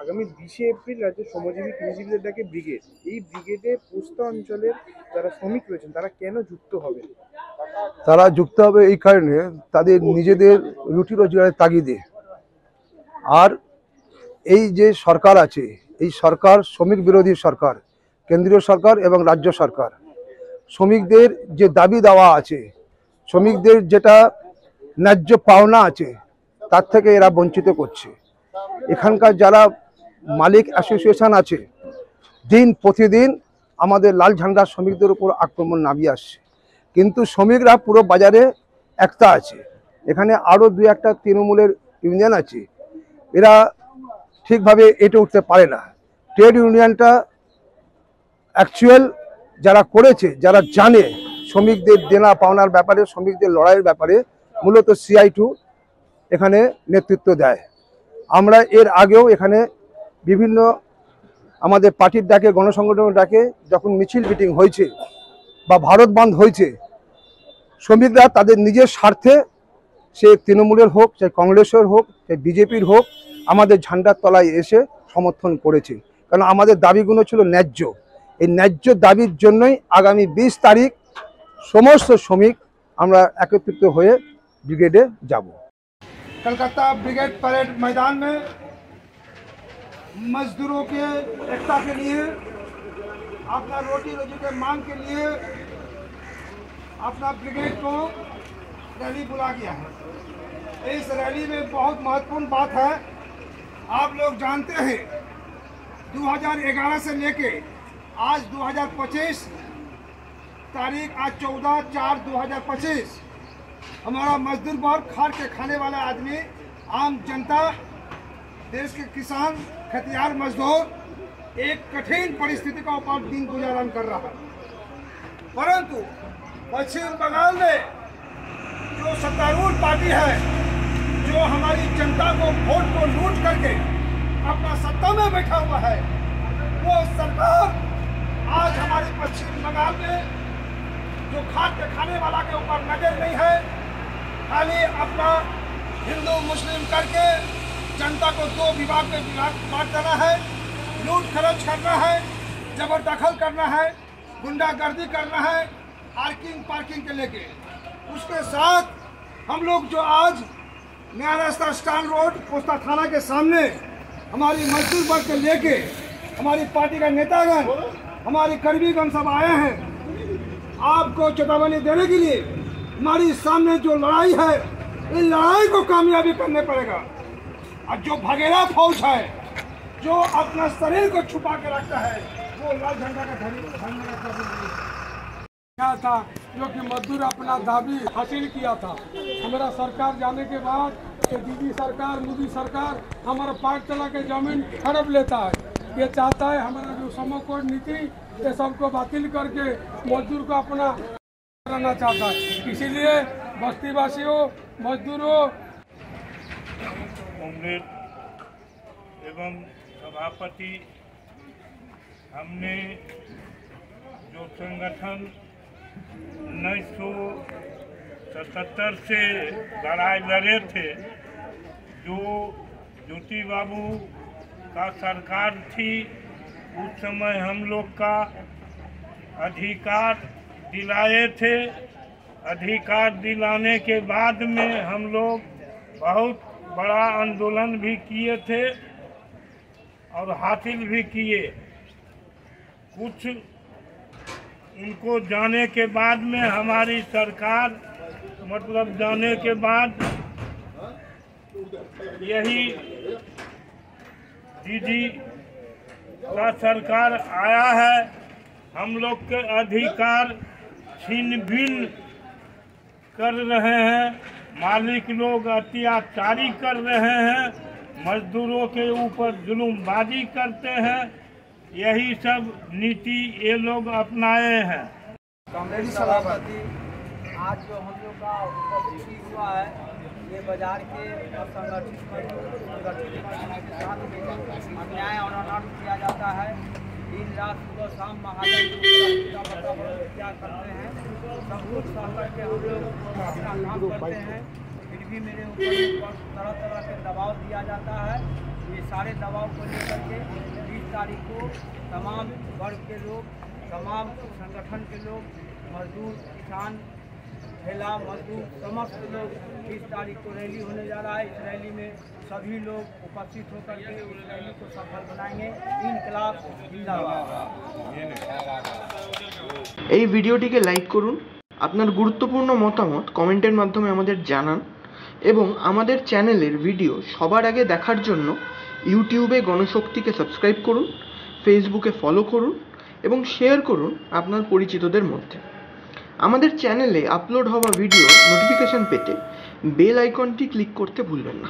আগামী 20শে এপ্রিল রাজ্যের শ্রমজীবী কৃষিজীবীদের ডাকে ব্রিগেড। এই ব্রিগেডে পোস্ত অঞ্চলের যারা শ্রমিক রয়েছেন তারা কেন যুক্ত হবে? তারা যুক্ত হবে এই কারণে, তাদের নিজেদের রুটি রোজগারের তাগিদে। আর এই যে সরকার আছে, এই সরকার শ্রমিক বিরোধী সরকার, কেন্দ্রীয় সরকার এবং রাজ্য সরকার। শ্রমিকদের যে দাবি দেওয়া আছে, শ্রমিকদের যেটা ন্যায্য পাওনা আছে, তার থেকে এরা বঞ্চিত করছে। এখানকার যারা মালিক অ্যাসোসিয়েশন আছে, দিন প্রতিদিন আমাদের লাল ঝান্ডা শ্রমিকদের উপর আক্রমণ নামিয়ে আসছে। কিন্তু শ্রমিকরা পুরো বাজারে একটা আছে। এখানে আরও দু একটা তৃণমূলের ইউনিয়ন আছে, এরা ঠিকভাবে এটে উঠতে পারে না। ট্রেড ইউনিয়নটা অ্যাকচুয়াল যারা করেছে, যারা জানে শ্রমিকদের দেনা পাওনার ব্যাপারে, শ্রমিকদের লড়াইয়ের ব্যাপারে, মূলত CI2 এখানে নেতৃত্ব দেয়। আমরা এর আগেও এখানে বিভিন্ন আমাদের পার্টির ডাকে, গণসংগঠনের ডাকে যখন মিছিল মিটিং হয়েছে বা ভারত বন্ধ হয়েছে, শ্রমিকরা তাদের নিজের স্বার্থে, সে তৃণমূলের হোক, সে কংগ্রেসের হোক, সে বিজেপির হোক, আমাদের ঝান্ডার তলায় এসে সমর্থন করেছে। কারণ আমাদের দাবিগুলো ছিল ন্যায্য। এই ন্যায্য দাবির জন্যই আগামী 20 তারিখ সমস্ত শ্রমিক আমরা একত্রিত হয়ে ব্রিগেডে যাব। कलकत्ता ब्रिगेड परेड मैदान में मजदूरों के एकता के लिए, अपना रोटी रोजी के मांग के लिए अपना ब्रिगेड को रैली बुला गया है। इस रैली में बहुत महत्वपूर्ण बात है। आप लोग जानते हैं 2011 से लेके आज 2025 तारीख, आज 14/4/2025, हमारा मजदूर वर्ग, खार के खाने वाला आदमी, आम जनता, देश के किसान, खेतिहार मजदूर एक कठिन परिस्थिति का ऊपर दिन गुजारन कर रहा है। परंतु पश्चिम बंगाल में जो सत्तारूढ़ पार्टी है, जो हमारी जनता को वोट को लूट करके अपना सत्ता में बैठा हुआ है, वो सरकार आज हमारे पश्चिम बंगाल में जो खाद के खाने वाला के ऊपर नजर नहीं है, खाली अपना हिंदू मुस्लिम करके जनता को दो विभाग में बांट देना है, लूट खर्च करना है, जबरदखल करना है, गुंडागर्दी करना है, आर्किंग पार्किंग के लेके। उसके साथ हम लोग जो आज नया रास्ता स्टान रोड पोस्ता थाना के सामने हमारी मजदूर वर्ग के लेके हमारी पार्टी का नेतागण, हमारे कर्मीगण सब आए हैं आपको चेतावनी देने के लिए। हमारी सामने जो लड़ाई है, इस लड़ाई को कामयाबी करने पड़ेगा। और जो भगेरा फौज है, जो अपना शरीर को छुपा के रखता है, वो लाल झंडा का क्या था, जो कि मजदूर अपना दाबी हासिल किया था। हमारा सरकार जाने के बाद दीदी सरकार, मोदी सरकार हमारा पाठशाला के जमीन हड़प लेता है। ये चाहता है हमारा जो समकोड नीति, ये सबको बातिल करके मजदूर को अपना करना चाहता है। इसीलिए बस्तीवासियों, मजदूरों कांग्रेस एवं सभापति, हमने जो संगठन 1977 से लड़ाई लड़े थे, जो ज्योति बाबू का सरकार थी, उस समय हम लोग का अधिकार दिलाए थे। अधिकार दिलाने के बाद में हम लोग बहुत बड़ा आंदोलन भी किए थे और हासिल भी किए। कुछ उनको जाने के बाद में हमारी सरकार, मतलब जाने के बाद यही दीदी का सरकार आया है। हम लोग के अधिकार छीन भिन्न कर रहे हैं, मालिक लोग अत्याचारी कर रहे हैं, मजदूरों के ऊपर जुल्मबाजी करते हैं। यही सब नीति ये लोग अपनाए हैं। कांग्रेस सभापति, आज जो हम लोग का उपस्थिति हुआ है, ये बाजार के असंगठित मजदूर के साथ में अन्याय और अनाट किया जाता है। दिन रात सुबह शाम महाजन हत्या करते हैं। सब कुछ सह करके हम लोग अपना काम करते हैं, फिर भी मेरे ऊपर तरह तरह के दबाव दिया जाता है। ये सारे दबाव को लेकर के 20 तारीख को तमाम वर्ग के लोग, तमाम संगठन के लोग, मजदूर, किसान, ठेला मजदूर, समस्त लोग 20 तारीख को रैली होने जा रहा है। इस रैली में सभी लोग उपस्थित होकर के इस रैली को सफल बनाएंगे। इनकलाब जिंदाबाद। এই ভিডিওটিকে লাইক করুন, আপনার গুরুত্বপূর্ণ মতামত কমেন্টের মাধ্যমে আমাদের জানান এবং আমাদের চ্যানেলের ভিডিও সবার আগে দেখার জন্য ইউটিউবে গণশক্তিকে সাবস্ক্রাইব করুন, ফেসবুকে ফলো করুন এবং শেয়ার করুন আপনার পরিচিতদের মধ্যে। আমাদের চ্যানেলে আপলোড হওয়া ভিডিও নোটিফিকেশন পেতে বেল আইকনটি ক্লিক করতে ভুলবেন না।